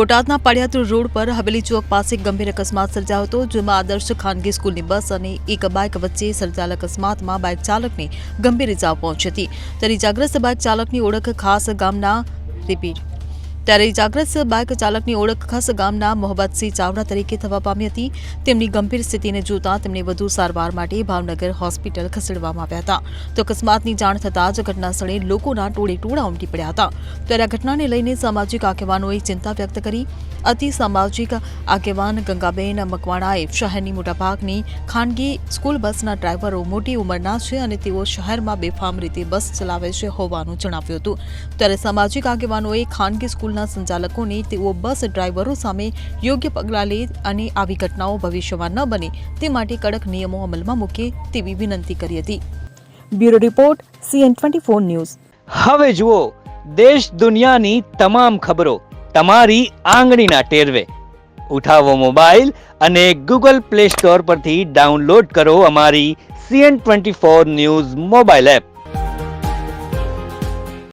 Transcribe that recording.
બોટાદના પાડિયાદ રોડ પર હવેલી ચોક પાસે ગંભીર અકસ્માત સર્જાયો હતો, જેમાં આદર્શ ખાનગી સ્કૂલની બસ અને એક બાઇક વચ્ચે સર્જાયેલ અકસ્માતમાં બાઇક ચાલકને ગંભીર ઇજાઓ પહોંચી હતી. ત્યારે ઇજાગ્રસ્ત બાઇક ચાલકની ઓળખ ખાસ ગામના મોહબ્બતસિંહ ચાવડા તરીકે થવા પામી હતી. તેમની ગંભીર સ્થિતિને જોતા તેમને વધુ સારવાર માટે ભાવનગર હોસ્પિટલ ખસેડવામાં આવ્યા હતા. તો અકસ્માતની જાણ થતાં જ ઘટના સ્થળે લોકોના ટોળે ઉમટી પડ્યા હતા. ત્યારે આ ઘટનાને લઈને સામાજિક આગેવાનોએ ચિંતા વ્યક્ત કરી. અતિ સામાજિક આગેવાન ગંગાબેન મકવાણાએ શહેરની મોટાભાગની ખાનગી સ્કૂલ બસના ડ્રાઈવરો મોટી ઉંમરના છે અને તેઓ શહેરમાં બેફામ રીતે બસ ચલાવે છે હોવાનું જણાવ્યું હતું. ત્યારે સામાજિક આગેવાનોએ ખાનગી સ્કૂલના સંચાલકોને તેઓ બસ ડ્રાઈવરો સામે યોગ્ય પગલાં લે અને આવી ઘટનાઓ ભવિષ્યમાં ન બને તે માટે કડક નિયમો અમલમાં મૂકે તેવી વિનંતી કરી હતી. Bureau report CN24 news. હવે જુઓ દેશ દુનિયાની તમામ ખબરો તમારી આંગળીના ટેરવે. ઉઠાવો મોબાઈલ અને Google Play Store પરથી ડાઉનલોડ કરો અમારી CN24 ન્યૂઝ મોબાઈલ એપ.